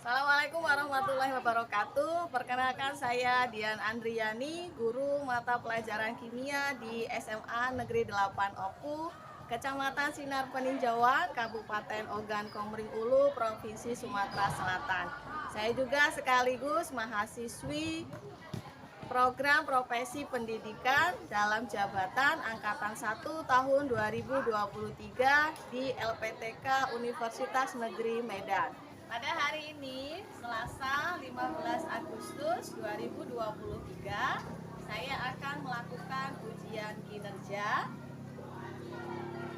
Assalamualaikum warahmatullahi wabarakatuh. Perkenalkan saya Dian Andriani, guru mata pelajaran kimia di SMA Negeri 8 Oku, Kecamatan Sinar Peninjauan, Kabupaten Ogan Komering Ulu, Provinsi Sumatera Selatan. Saya juga sekaligus mahasiswi program profesi pendidikan dalam jabatan Angkatan 1 tahun 2023 di LPTK Universitas Negeri Medan. Pada hari ini, Selasa 15 Agustus 2023, saya akan melakukan ujian kinerja.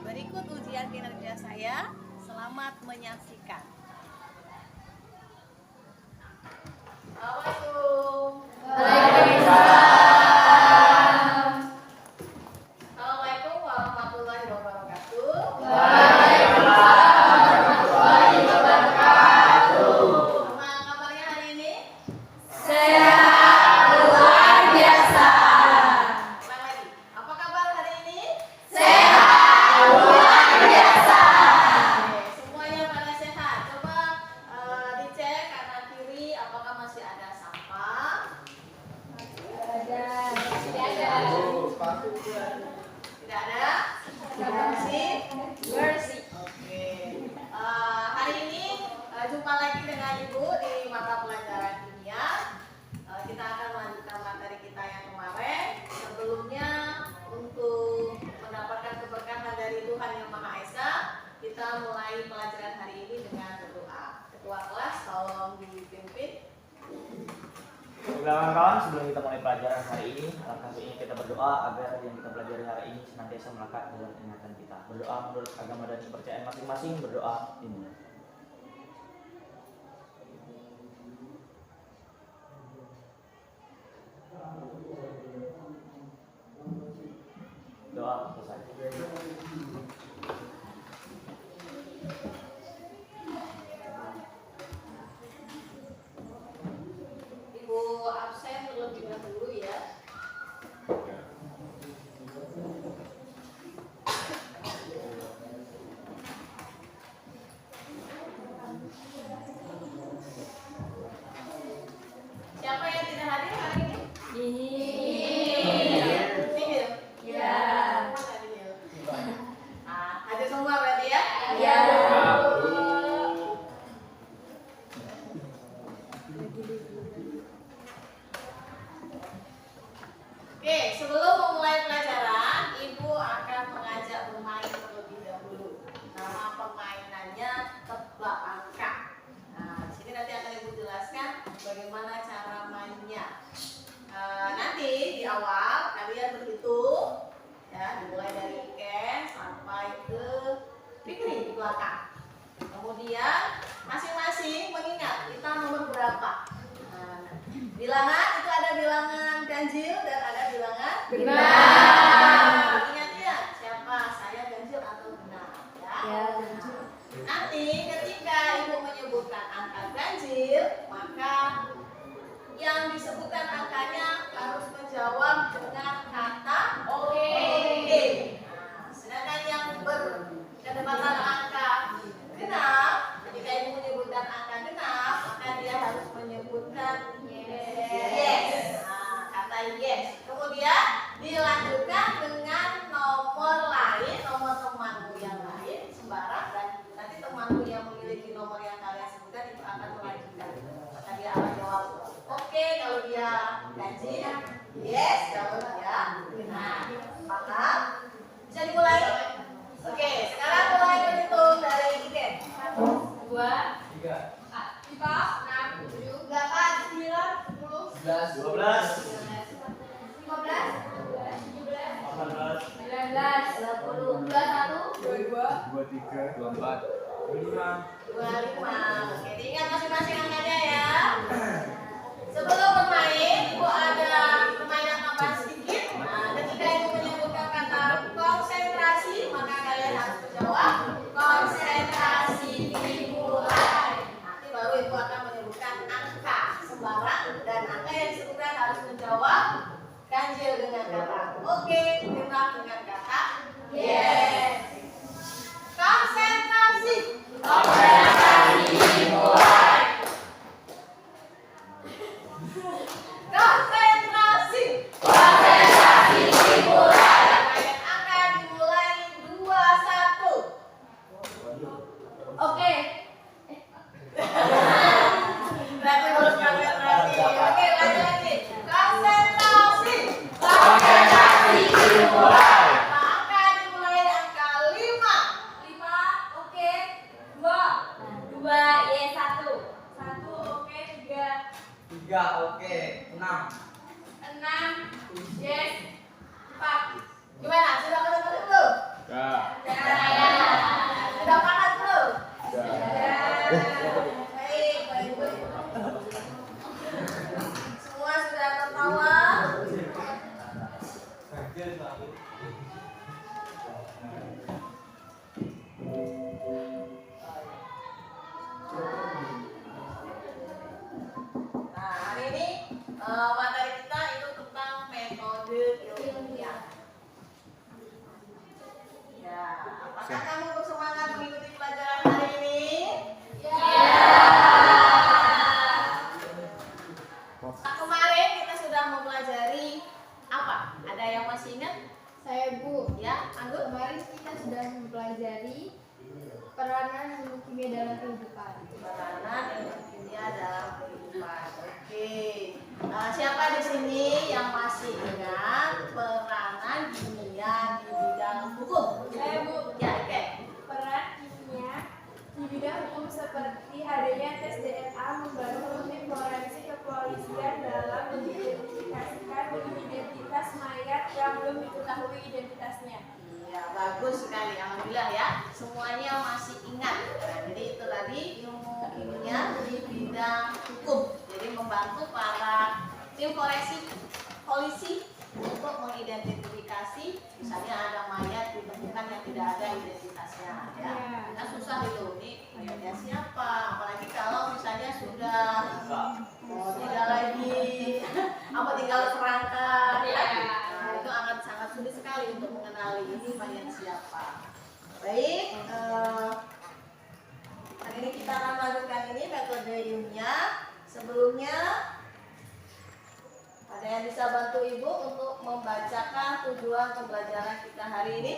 Berikut ujian kinerja saya. Selamat menyaksikan. Assalamualaikum. Assalamualaikum warahmatullahi wabarakatuh. Tidak ada? Bersih. Oke. Hari ini jumpa lagi dengan Ibu di mata pelajaran kimia. Kita akan melanjutkan materi kita yang kemarin. Sebelumnya, untuk mendapatkan keberkahan dari Tuhan Yang Maha Esa, kita mulai pelajaran hari ini dengan berdoa. Ketua kelas, tolong dipimpin. Kawan-kawan, sebelum kita mulai pelajaran hari ini, alangkah baiknya kita berdoa agar yang kita pelajari hari ini senantiasa melekat dalam ingatan kita. Berdoa menurut agama dan kepercayaan masing-masing, berdoa ini. Doa selesai. Absen terlebih dahulu ya. Siapa yang tidak hadir hari ini? Nihil. Ya. Hadir semua berarti ya? Ya. Oke, sebelum memulai pelajaran, Ibu akan mengajak bermain terlebih dahulu. Nama permainannya tebak angka. Nah, di sini nanti akan Ibu jelaskan bagaimana cara mainnya. Nanti di awal kalian berhitung, ya, dimulai dari Ken sampai ke Fikri di belakang. Kemudian masing-masing mengingat kita nomor berapa. Bilangan itu ada bilangan ganjil dan ada bilangan genap. Ingat-ingat siapa, saya ganjil atau genap ya. Nanti ketika Ibu menyebutkan angka ganjil, maka yang disebutkan angkanya harus menjawab dengan kata oke. Sedangkan yang berkedapatan angka genap, ketika Ibu menyebutkan angka genap, maka dia harus menyebutkan yes. Kata yes. Kemudian dilanjutkan dengan nomor lain, nomor temanmu yang lain sembarang, dan nanti temanmu yang memiliki nomor yang kalian sebutkan itu akan melanjutkan. Maka dia akan jawab oke kalau dia ganjil, yes kalau dia genap. Paham? Bisa dimulai? Oke, sekarang mulai berhitung dari Iden. 2, 3, 4, 5, 6, 7, 8, 9, 10, 11, 12, 15, 18, 19, 20, 21, 22, 23, 24, 25. Oke, diingat masing-masing angkanya ya. Sebelum bermain, Ibu ada permainan tambahan sedikit. Ketika Ibu menyebutkan kata konsentrasi, maka kalian harus menjawab konsentrasi dimulai. Nanti baru Ibu akan menyebutkan angka sembarang, dan angka yang disebutkan harus menjawab ganjil dengan kata oke, genap dengan kata yes. Konsentrasi. Konsentrasi dimulai. 3, oke. 6. 6. Yes. 4. Gimana? Sudah ketemu belum? Ya. Sudah panas belum? Ya. Baik, baik, baik. Semua sudah tertawa? Nah, hari ini materi kita itu tentang metode ilmiah. Ya, apakah kamu bersemangat mengikuti pelajaran hari ini? Nah, kemarin kita sudah mempelajari apa? Ada yang masih ingat? Saya Bu. Ya, Anggun? Kemarin kita sudah mempelajari peranan ilmu kimia dalam kehidupan. Peranan ilmu kimia dalam kehidupan. Oke. Siapa di sini yang masih ingat peranan kimia di bidang hukum? Saya Bu. Ya, oke. Peran kimia di bidang hukum seperti adanya tes DNA membantu tim forensik kepolisian dalam mengidentifikasikan identitas mayat yang belum diketahui identitasnya. Ya, bagus sekali. Alhamdulillah ya. Semuanya masih ingat. Nah, jadi itu tadi ilmu kimia di bidang hukum. Jadi membantu para tim forensik polisi untuk mengidentifikasi misalnya ada mayat ditemukan yang tidak ada identitasnya ya. Kan susah itu. Ini mayatnya siapa? Apalagi kalau misalnya sudah tidak lagi tinggal kerangka ya. Nah, itu akan sangat sulit sekali untuk mengenali ini mayat siapa. Baik, hari ini kita akan melakukan ini metode ilmiah. Sebelumnya ada yang bisa bantu Ibu untuk membacakan tujuan pembelajaran kita hari ini?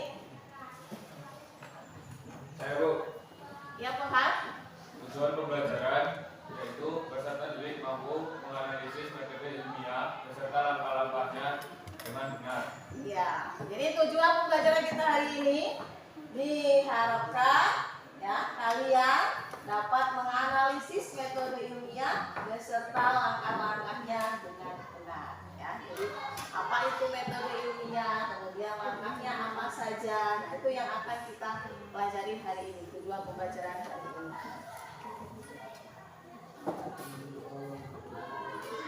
Saya Bu. Ya, Farhan. Tujuan pembelajaran yaitu peserta didik mampu menganalisis metode ilmiah beserta langkah-langkahnya dengan benar. Ya, jadi tujuan pembelajaran kita hari ini diharapkan ya kalian dapat menganalisis metode ilmiah beserta langkah-langkahnya dengan benar. Ya, jadi apa itu metode ilmiah, kemudian langkahnya apa saja, nah, itu yang akan kita pelajari hari ini. Tujuan pembelajaran hari ini.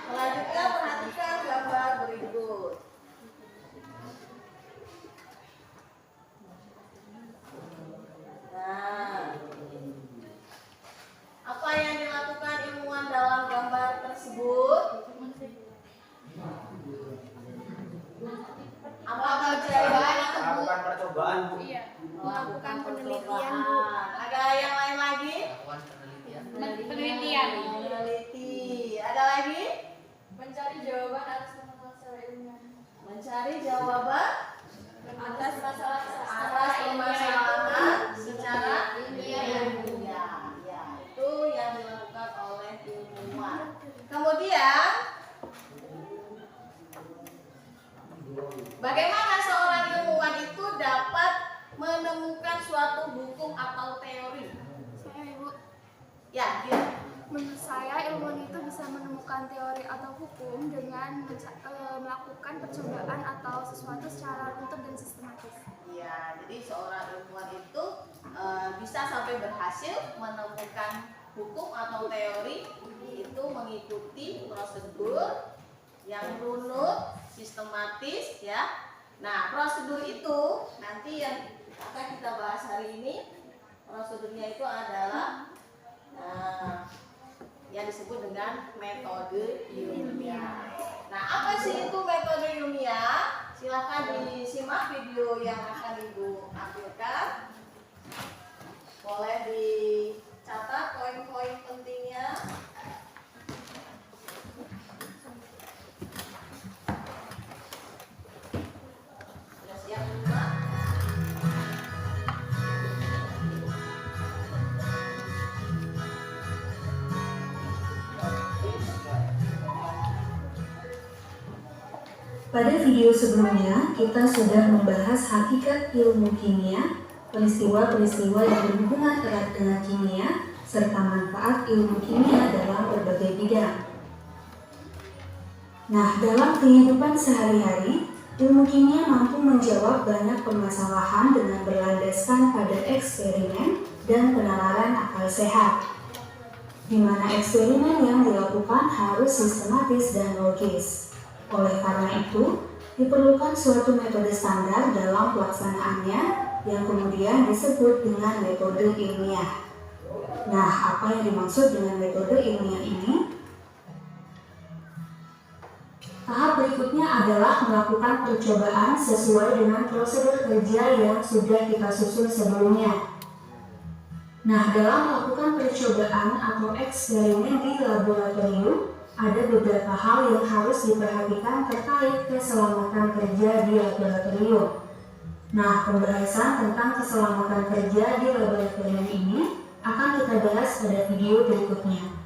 Selanjutnya perhatikan gambar berikut. Nah, apa yang dilakukan ilmuwan dalam gambar tersebut? Apa percobaan? Melakukan percobaan, Bu. Iya. Melakukan penelitian, Bu. Ada yang lain lagi? Penelitian. Meneliti. Ada lagi? Mencari jawaban atas masalah secara ilmiah. Mencari jawaban Atas masalah atas permasalahan secara ilmiah. ilmiah. Ya, itu yang dilakukan oleh ilmuwan. Kemudian, bagaimana seorang ilmuwan itu dapat menemukan suatu hukum atau teori? Saya Ibu, Ya, dia. menurut saya ilmuwan itu bisa menemukan teori atau hukum dengan melakukan percobaan atau sesuatu secara runtut dan sistematis. Ya, jadi seorang ilmuwan itu bisa sampai berhasil menemukan hukum atau teori itu mengikuti prosedur yang runut, sistematis ya. Nah, prosedur itu nanti yang akan kita bahas hari ini, prosedurnya itu adalah yang disebut dengan metode ilmiah. Nah, apa sih itu metode ilmiah? Silahkan disimak video yang akan Ibu tampilkan. Boleh dicatat poin-poin pentingnya. Sudah siap semua? Pada video sebelumnya, kita sudah membahas hakikat ilmu kimia, peristiwa-peristiwa yang berhubungan erat dengan kimia, serta manfaat ilmu kimia dalam berbagai bidang. Nah, dalam kehidupan sehari-hari, ilmu kimia mampu menjawab banyak permasalahan dengan berlandaskan pada eksperimen dan penalaran akal sehat, di mana eksperimen yang dilakukan harus sistematis dan logis. Oleh karena itu, diperlukan suatu metode standar dalam pelaksanaannya yang kemudian disebut dengan metode ilmiah. Nah, apa yang dimaksud dengan metode ilmiah ini? Tahap berikutnya adalah melakukan percobaan sesuai dengan prosedur kerja yang sudah kita susun sebelumnya. Nah, dalam melakukan percobaan atau eksperimen di laboratorium, ada beberapa hal yang harus diperhatikan terkait keselamatan kerja di laboratorium. Nah, pembahasan tentang keselamatan kerja di laboratorium ini akan kita bahas pada video berikutnya.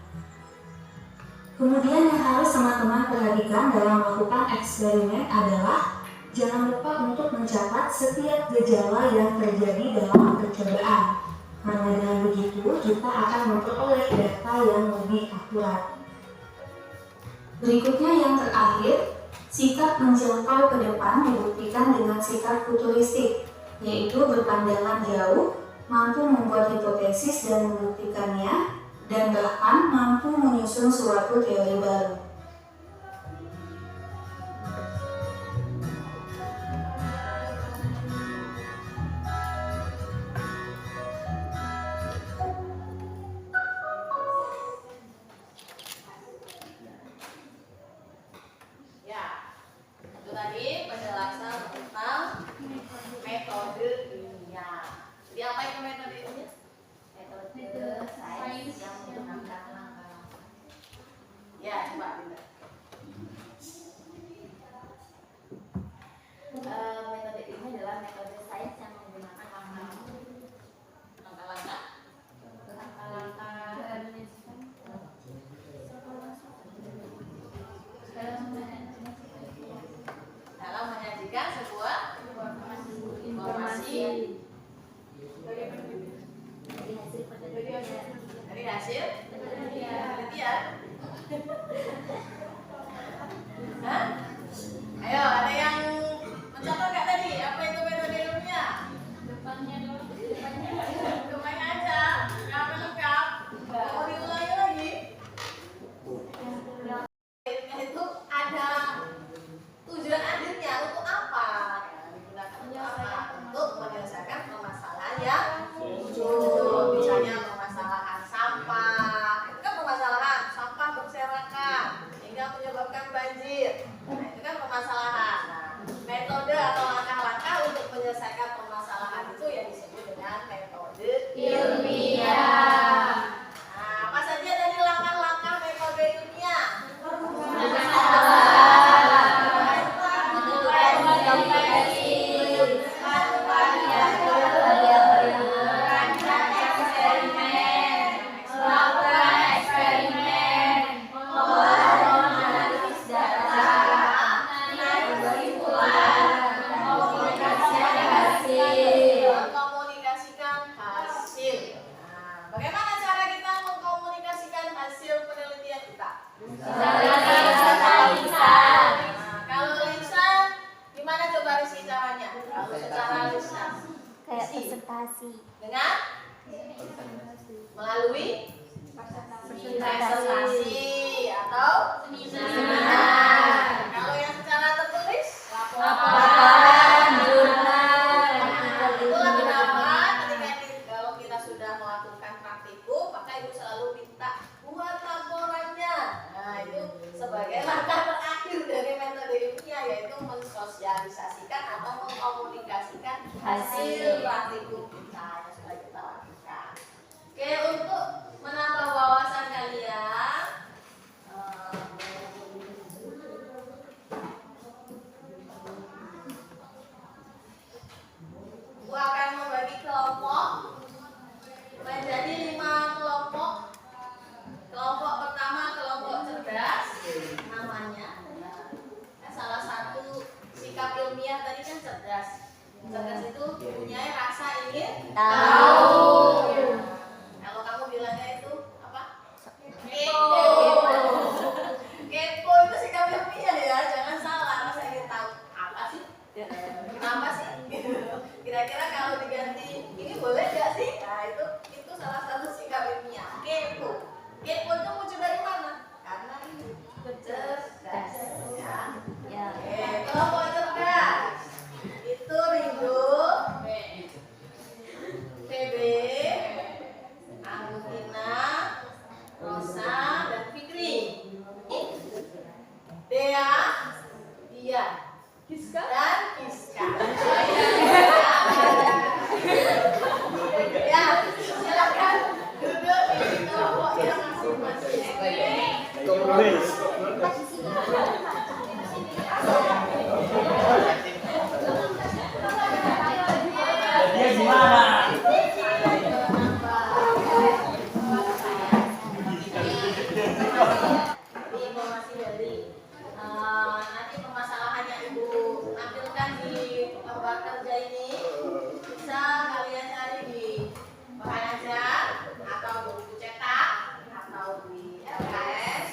Kemudian yang harus teman-teman perhatikan dalam melakukan eksperimen adalah jangan lupa untuk mencatat setiap gejala yang terjadi dalam percobaan. Karena dengan begitu kita akan memperoleh data yang lebih akurat. Berikutnya yang terakhir, sikap menjangkau ke depan dibuktikan dengan sikap futuristik, yaitu berpandangan jauh, mampu membuat hipotesis dan membuktikannya, dan bahkan mampu menyusun suatu teori baru. Ya, itu tadi penjelasan tentang metode ilmiah. Jadi apa itu metode ilmiah? Metode sains yang menggunakan langkah-langkah. Ya, coba Dinda. Metode ilmiah adalah metode sains yang menggunakan Langkah-langkah. Dalam menyajikan sebuah informasi dari hasil penelitian. Hah? Ayo, ada yang mencatat nggak tadi? Apa itu metode ilmiah? Depannya aja, nggak lengkap. Mau diulangi lagi? Ilmiah itu ada tujuan akhirnya untuk apa? Digunakan untuk apa? Untuk menyelesaikan permasalahan yang muncul. Misalnya permasalahan sampah, itu kan permasalahan sampah berserakan hingga menyebabkan banjir. Nah, itu kan permasalahan. Nah, metode atau langkah-langkah untuk menyelesaikan permasalahan itu yang disebut dengan metode ilmiah. Nah, apa saja tadi langkah-langkah metode ilmiah? Mengkomunikasikan hasil. Nah, bagaimana cara kita mengkomunikasikan hasil penelitian kita? Nah, kalau lisan, gimana coba Rizky caranya? Kalau secara lisan, kayak presentasi. dengan melalui presentasi atau seminar. Kalau yang secara tertulis, laporan jurnal. Itulah kenapa kalau kita sudah melakukan praktikum, maka ibu selalu minta buat laporannya. Nah, itu sebagai langkah terakhir dari metode ilmiah, yaitu mensosialisasikan atau mengkomunikasikan hasil praktikum kita yang sudah kita lakukan. Oke, untuk menambah wawasan kalian, Bu akan membagi kelompok menjadi 5 kelompok. Kelompok pertama kelompok cerdas, namanya. Nah, salah satu sikap ilmiah tadi kan cerdas. Cerdas itu punya rasa ingin tahu. Kalau kamu bilangnya itu apa? Kepo. Kepo itu sikap ilmiah ya. itu salah satu sikap ilmiah. Kepo. Kepo itu muncul dari mana? Karena ini cerdas. Ya. Kelompok cerdas. Itu Ringo, PB, Anggutina, Rosa, dan Fikri. Dea, Dia, Kiska, dan Kiska. Ya, silakan duduk di kelompoknya masing-masing. Dia gimana? Informasi dari nanti permasalahannya Ibu tampilkan di lembar kerja ini, bisa kalian cari di bahan ajar atau di buku cetak atau di LKS,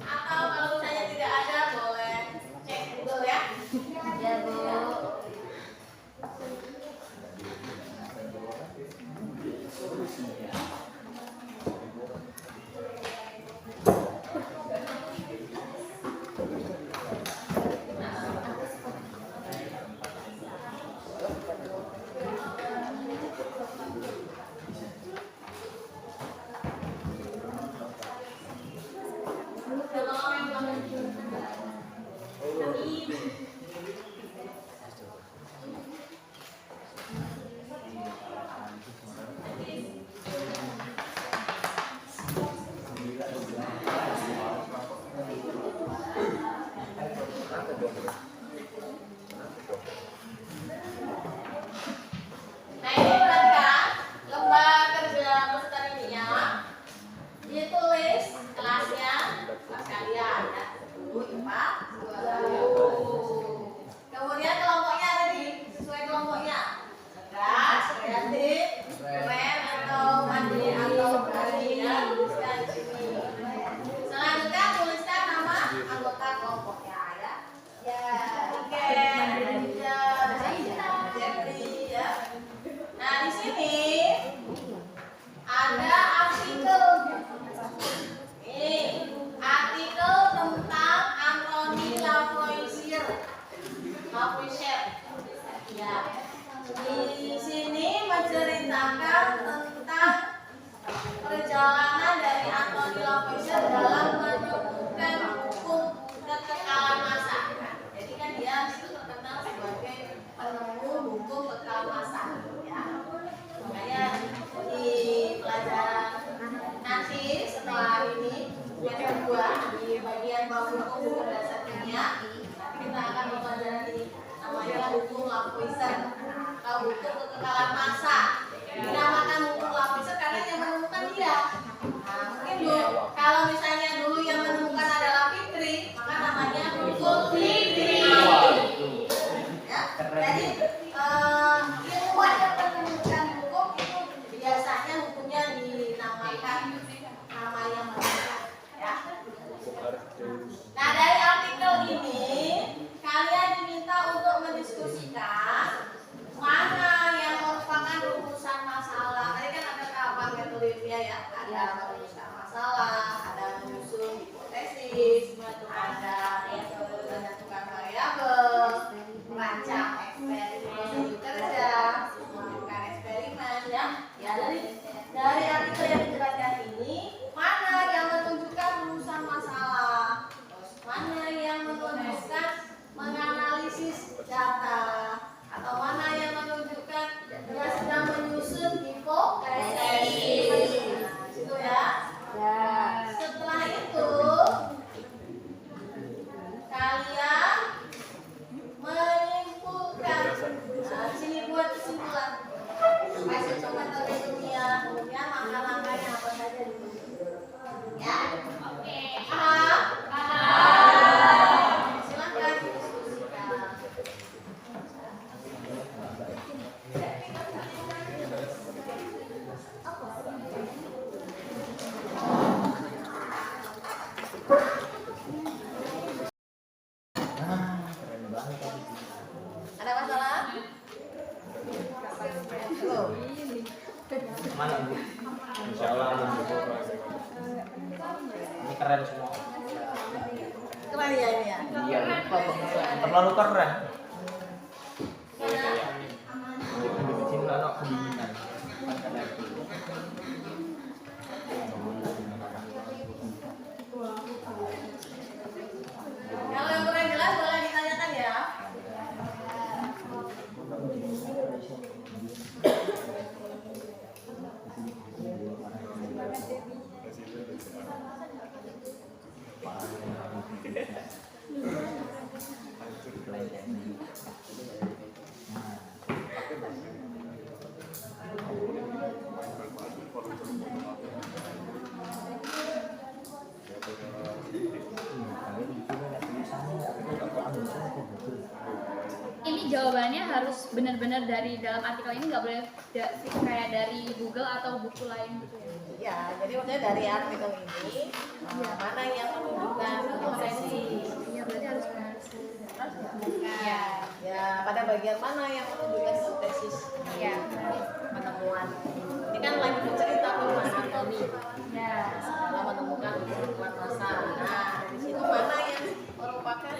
atau kalau misalnya tidak ada boleh cek Google ya. Ya Bu. Nah ini perhatikan lembar kerja peserta ini ya, ditulis kelasnya kelas kalian ya, dulu IPA 20. Kemudian kelompoknya tadi sesuai kelompoknya, cerdas, kreatif, keren atau mandiri atau berani ya, tuliskan di sini. Selanjutnya tuliskan nama anggota kelompoknya ya. Ya, Iken, ya, Jeffrey ya. Nah di sini ada artikel. Ini artikel tentang Anthony Lavoisier. Ya. Di sini menceritakan tentang perjalanan dari Anthony Lavoisier dalam menemukan hukum kekekalan massa. Jadi kan dia itu terkenal sebagai penemu hukum kekal massa. Ya. Makanya di pelajaran nanti setelah ini yang kedua di bagian bab hukum dasar kimia, kita akan mempelajari namanya hukum Lavoisier atau hukum kekekalan massa. Dinamakan hukum Lavoisier karena yang menemukan dia. Nah, mungkin kalau misalnya dulu yang menemukan adalah Fikri, maka namanya hukum Fikri. Ya, jadi ilmuwan yang menemukan hukum itu biasanya hukumnya dinamakan nama yang menemukan. Ya. Nah dari artikel ini kalian diminta untuk mendiskusikan mana yang merupakan rumusan masalah. Tadi kan ada tahapan metodologi ya, ada merumuskan masalah, ada menyusun hipotesis, ada menentukan variabel, merancang eksperimen kerja, melakukan eksperimen ya. Ya dari artikel yang dijelaskan ini mana yang menunjukkan rumusan masalah, terus mana yang menunjukkan menganalisis data, atau mana yang menunjukkan dia sedang menyusun hipotesis. Nah, itu ya. Setelah itu kalian menyimpulkan. Nah, di sini buat kesimpulan. Masih coba ilmiah, kemudian langkah-langkahnya apa saja dulu. Ya. Oke. Paham? Silakan diskusikan. Ada masalah? Tuh. Mana Bu? Insya Allah ini keren semua. Keren ya ini ya. Iya, terlalu keren. Bikin anak kedinginan. Kalau yang kurang jelas boleh ditanyakan ya. Ini jawabannya harus benar-benar dari dalam artikel ini, nggak boleh kayak dari Google atau buku lain gitu ya. Ya, jadi maksudnya dari artikel ini mana yang menunjukkan obsesi? Iya, berarti harus benar. Ya, ya pada bagian mana yang menunjukkan hipotesis? Iya. Penemuan. Ini kan lagi bercerita tentang anatomi. Ya. Dalam menemukan ukuran massa. Nah, dari situ mana yang merupakan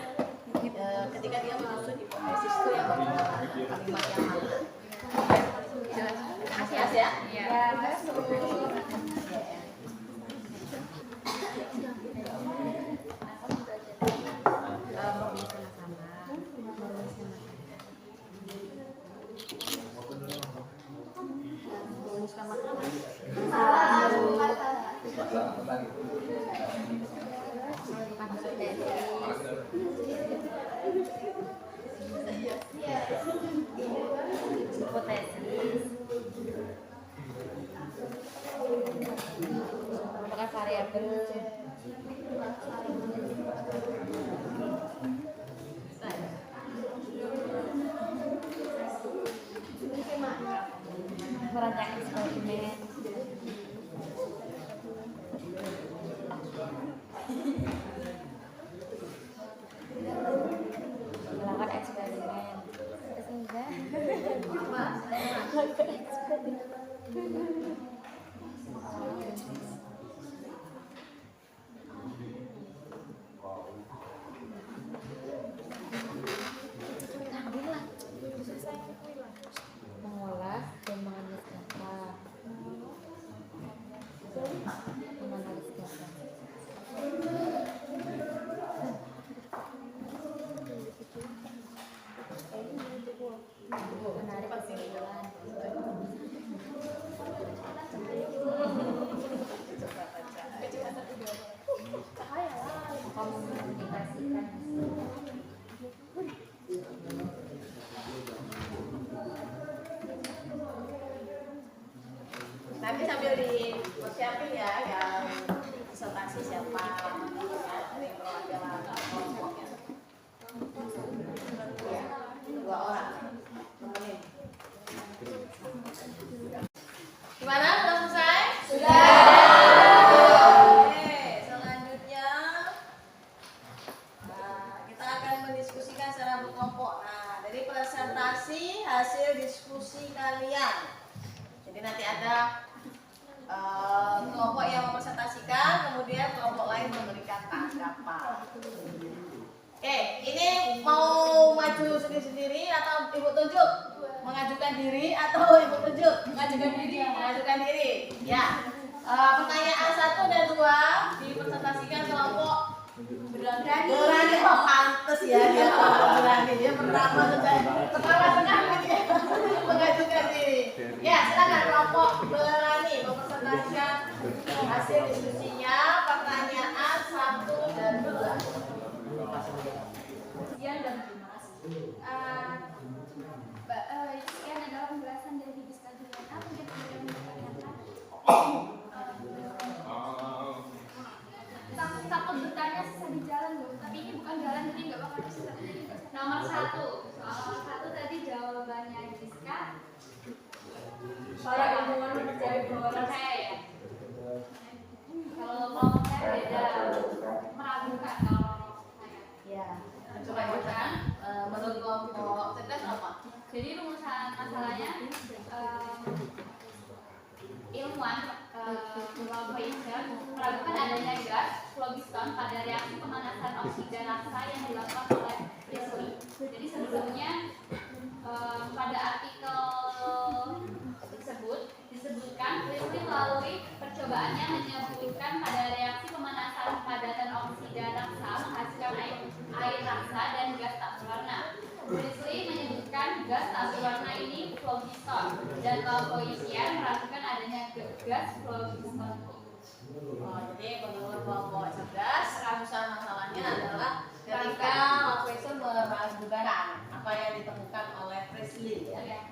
ketika dia menyusun hipotesis itu yang kalimat yang mana? Jelas ya? Iya. Hipotesis. Apakah variabel? Merancang eksperimen. Melakukan eksperimen. Mengolah dan menganalisis data. Menganalisis data. Menarik kesimpulan. Mengkomunikasikan. Nanti sambil dipersiapin ya yang presentasi siapa dari perwakilan kelompoknya. Ya, 2 orang. Temenin. Gimana? Sudah selesai? Sudah. Oke, selanjutnya kita akan mendiskusikan secara berkelompok. Nah, dari presentasi hasil diskusi kalian. Jadi nanti ada kelompok yang mempresentasikan, kemudian kelompok lain memberikan tanggapan. Oke, ini mau maju sendiri-sendiri atau ibu tunjuk? Mengajukan diri atau ibu tunjuk? Mengajukan diri. Mengajukan diri. Ya. Pertanyaan 1 dan 2 dipresentasikan kelompok berani. Oh, pantes ya dia berani. Dia pertama sekali dia mengajukan diri. Ya, silakan kelompok berani mempresentasikan hasil diskusinya, pertanyaan 1 dan 2. Sekian dan terima kasih. Sekian adalah pembahasan dari Biska Juliana. Mungkin ada yang bertanyakan. Takut bertanya susah di jalan loh. Tapi ini bukan jalan, jadi nggak bakal susah. Nomor 1, soal 1 tadi jawabannya Biska. Para ilmuwan percaya ya. Kalau kelompok saya beda, meragukan kalau saya. Ya, coba bacakan menurut kelompok cerdas apa? Jadi rumusan masalahnya temuan Lavoisier meragukan adanya gas phlogiston pada reaksi pemanasan oksida raksa yang dilakukan oleh Priestley. Jadi sebelumnya pada artikel tersebut disebutkan Priestley melalui percobaannya menyebutkan pada reaksi pemanasan padatan oksida raksa menghasilkan air raksa dan gas tak berwarna. Priestley menyebutkan gas tak berwarna ini phlogiston dan Lavoisier meragukan adanya gas phlogiston. Jadi menurut kelompok cerdas, rumusan masalahnya adalah ketika Lavoisier meragukan apa yang ditemukan oleh Priestley ya.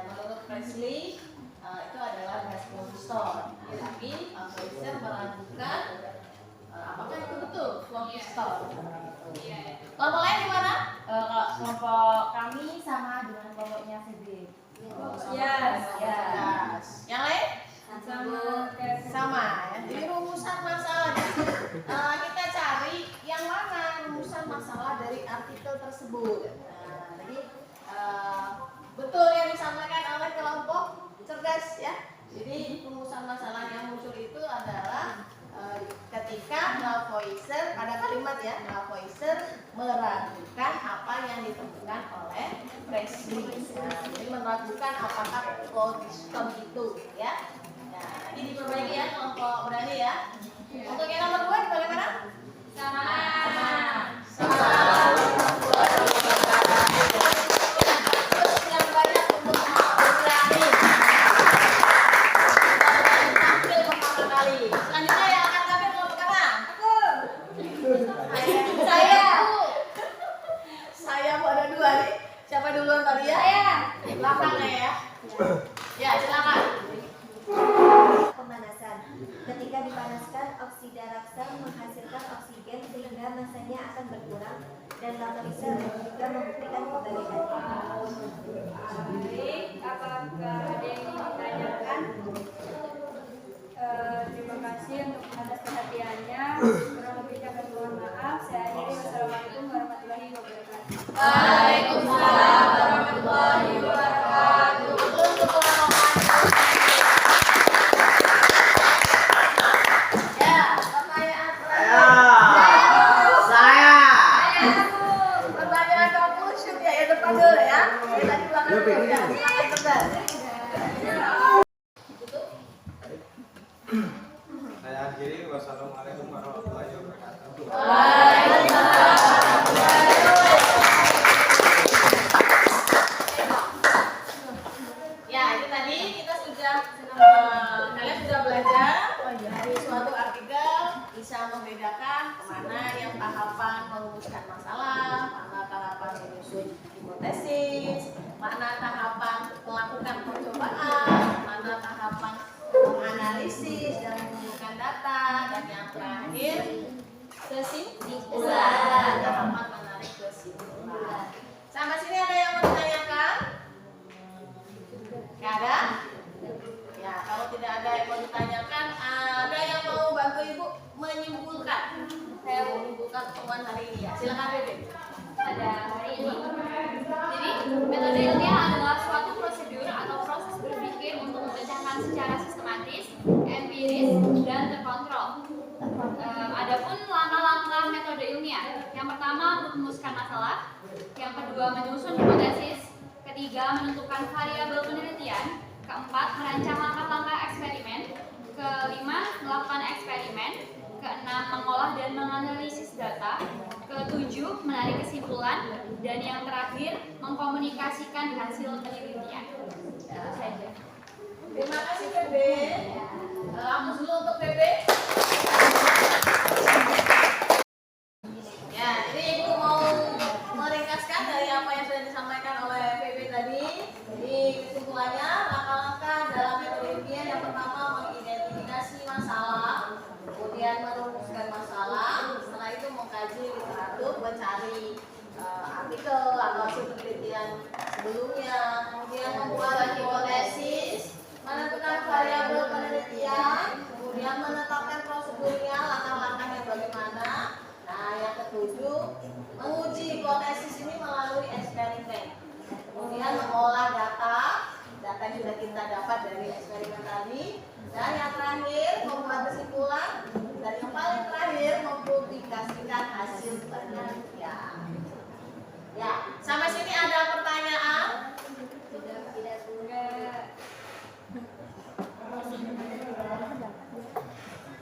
Menurut Priestley itu adalah gas phlogiston, tapi Lavoisier meragukan apakah itu betul phlogiston. Kelompok lain gimana? Kelompok kami sama dengan kelompoknya VB. Yes. Yang lain? Sama ya. Jadi rumusan masalah. Kita cari yang mana rumusan masalah dari artikel tersebut. Jadi betul yang disampaikan oleh kelompok cerdas ya. Jadi rumusan masalah yang muncul itu adalah ketika Lavoisier, ada kalimat ya, Lavoisier meragukan apa yang ditemukan oleh Priestley. Jadi meragukan apakah phlogiston itu ya. Nah, ini diperbaiki ya kelompok berani ya. Untuk yang nomor 2 bagaimana? Sama. Terus yang banyak untuk berani. Tampil pertama kali. Selanjutnya yang akan tampil kelompok mana? Saya mau ada 2 nih. Siapa duluan tadi ya? Belakangnya ya. Ya, silakan. Pemanasan. Ketika dipanaskan, oksida raksa menghasilkan oksigen sehingga masanya akan berkurang dan Lavoisier juga membuktikan kebalikannya. Baik, apakah ada yang ingin ditanyakan? Terima kasih untuk atas perhatiannya. Kurang lebihnya kami mohon maaf. Saya akhiri. Wassalamualaikum warahmatullahi wabarakatuh. Waalaikumsalam warahmatullahi wabarakatuh. Ya, pertanyaan pertanyaan kamu shoot ya, yang depan dulu ya. Yang tadi belakang dulu ya. Silakan cerdas. Saya akhiri. Wassalamualaikum warahmatullahi wabarakatuh. Ya, itu tadi kita sudah kalian sudah belajar dari suatu artikel bisa membedakan mana yang tahapan merumuskan masalah, mana tahapan menyusun hipotesis, mana tahapan melakukan percobaan, mana tahapan menganalisis dan mengumpulkan data, dan yang terakhir kesimpulan, tahapan menarik kesimpulan. Sampai sini ada yang mau ditanyakan? Gak ada? Ya, kalau tidak ada yang mau ditanyakan, ada yang mau bantu Ibu menyimpulkan? Saya mau menyimpulkan pertemuan hari ini ya. Silakan Bebe. Pada hari ini. Jadi, metode ilmiah adalah suatu prosedur atau proses berpikir untuk memecahkan secara sistematis, empiris, dan terkontrol. Adapun langkah-langkah metode ilmiah, yang pertama merumuskan masalah, yang kedua menyusun hipotesis, ketiga menentukan variabel penelitian, keempat merancang langkah-langkah eksperimen, kelima melakukan eksperimen, keenam mengolah dan menganalisis data, ketujuh menarik kesimpulan, dan yang terakhir mengkomunikasikan hasil penelitian. Itu saja. Terima kasih Bebe. Hapus dulu untuk Bebe. Ya, jadi Ibu mau meringkaskan dari apa yang sudah disampaikan oleh Bebe tadi. Jadi kesimpulannya, langkah-langkah dalam metode ilmiah yang pertama mengidentifikasi masalah, kemudian merumuskan masalah, setelah itu mengkaji literatur, mencari artikel atau hasil penelitian sebelumnya, kemudian membuat hipotesis, menentukan variabel penelitian, kemudian menetapkan proses Dan yang terakhir membuat kesimpulan, dan yang paling terakhir mempublikasikan hasil penelitian. Ya, sampai sini ada pertanyaan?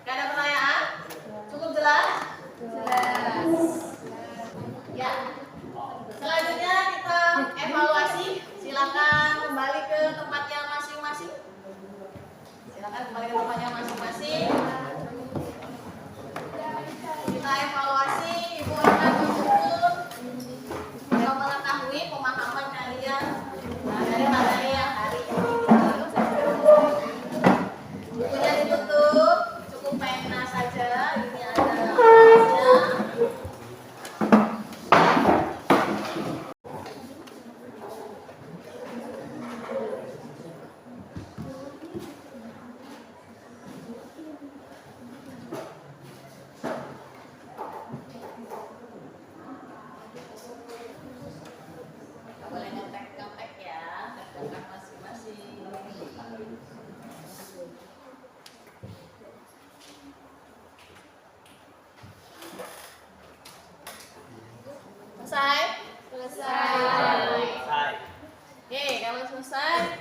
Gak ada pertanyaan? Cukup jelas? Jelas. Ya. Selanjutnya kita evaluasi. Silakan kembali ke tempatnya masing-masing. Silakan kembali ke tempatnya masing-masing. Kita evaluasi. Ibu akan mengukur yang mengetahui pemahaman kalian dari materi yang hari ini. Bukunya ditutup, cukup pena saja. Ini ada tulisnya. Boleh ngetek ya, tek-tekan masing-masing. Selesai? Selesai. Oke, kalau selesai,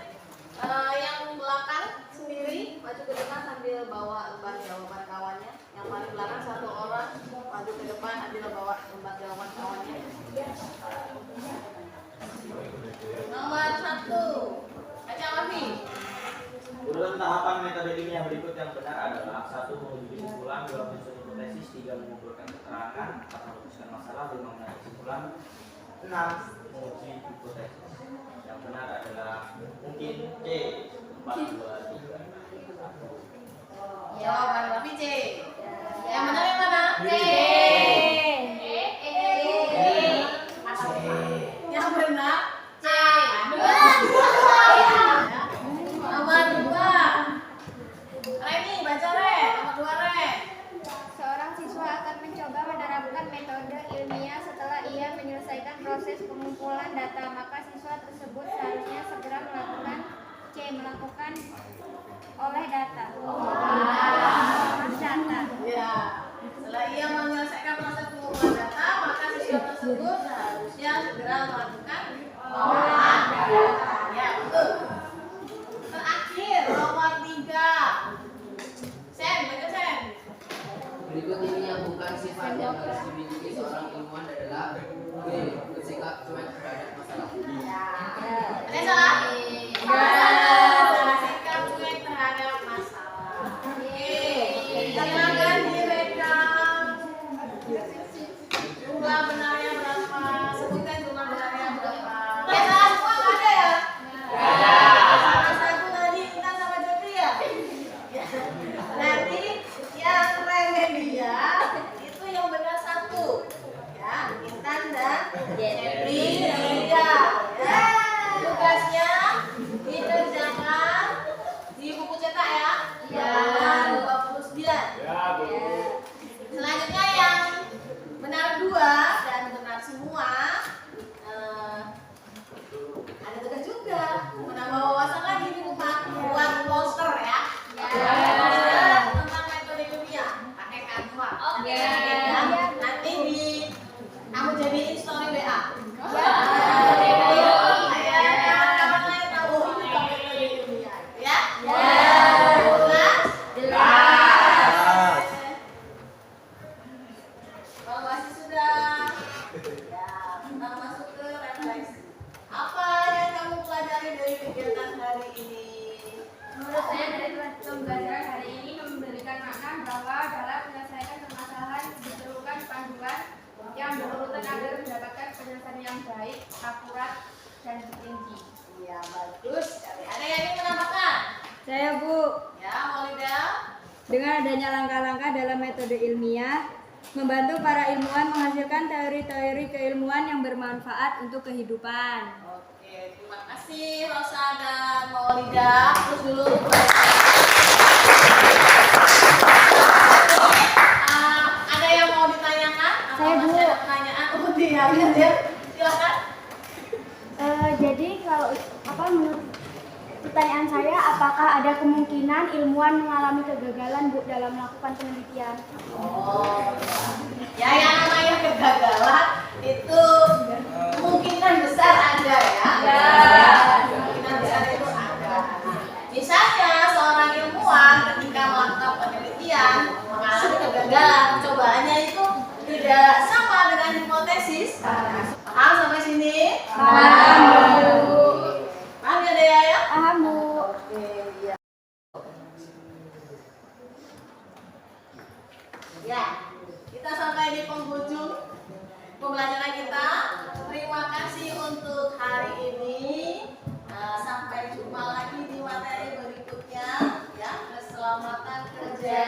yang belakang sendiri maju ke depan sambil bawa lembar jawaban kawannya. Yang paling belakang satu orang maju ke depan ambil bawa lembar jawaban kawannya. Nomor 1, Kak Wafi. Urutan tahapan metode ini yang berikut yang benar adalah 1. Menguji kesimpulan, 2. Menyusun hipotesis, 3. Mengumpulkan keterangan, 4. Memutuskan masalah, 5. Mengenai kesimpulan, 6. Menguji hipotesis. Yang benar adalah mungkin C. 4, 2, 3, 1. Jawaban Wafi C. Yang benar yang mana? C. Yang benar C. Nomor 2. Reni, baca Re. Nomor 2 Re. Seorang siswa akan mencoba menerapkan metode ilmiah setelah ia menyelesaikan proses pengumpulan data, maka siswa tersebut seharusnya segera melakukan melakukan oleh data. Ya. Setelah ia menyelesaikan proses pengumpulan data, maka siswa tersebut seharusnya segera melakukan pengolahan data. Ya, betul. Terakhir, nomor 3. Sen, baca Sen. Berikut ini yang bukan sifat yang harus dimiliki seorang ilmuwan adalah B. Bersikap cuek terhadap masalah. Ada yang salah? Bersikap cuek terhadap masalah. Silakan direkam. Jumlah benarnya berapa? Sebutkan jumlah benarnya berapa? Yang salah semua nggak ada ya? Nggak ada. Salah satu tadi Intan sama Jepri ya? Nanti yang Remedia itu yang benar 1. Ya, Intan dan Jepri Remedia. Ya. Tugasnya dikerjakan di buku cetak ya. Halaman 29. Ya, betul. Selanjutnya yang benar 2 dan benar semua. Ada tugas juga menambah wawasan lagi di buku buat poster ya. Poster tentang metode ilmiah pakai Canva. Oke. Ya, nanti kamu jadiin story WA. Kawan-kawan lain tahu tentang metode ilmiah ya. Jelas? Kalau masih sudah, ya kita masuk ke refleksi. Apa yang kamu pelajari dari kegiatan hari ini? Menurut saya dari pembelajaran hari ini memberikan makna bahwa dalam menyelesaikan permasalahan diperlukan panduan yang berurutan agar mendapatkan penyelesaian yang baik, akurat, dan rinci. Iya, bagus sekali. Ada yang ingin menambahkan? Saya Bu, Ya, Maulida. dengan adanya langkah-langkah dalam metode ilmiah, membantu para ilmuwan menghasilkan teori-teori keilmuan yang bermanfaat untuk kehidupan. Oke, terima kasih Rosa dan Maulida. Terus dulu. Ada yang mau ditanyakan? Atau Saya, Bu. masih ada pertanyaan? Oh, dia. Silakan. Jadi kalau menurut pertanyaan saya, apakah ada kemungkinan kebanyakan ilmuwan mengalami kegagalan, Bu, dalam melakukan penelitian. Oh, ya yang namanya kegagalan itu kemungkinan besar ada ya. Kemungkinan besar itu ada. Misalnya seorang ilmuwan ketika melakukan penelitian mengalami kegagalan, percobaannya itu tidak sama dengan hipotesis. Paham sampai sini? Paham, Bu. Paham ya Dea ya? Paham, Bu. Oke, iya. Ya, kita sampai di penghujung pembelajaran kita. Terima kasih untuk hari ini. Sampai jumpa lagi di materi berikutnya. Ya, keselamatan kerja.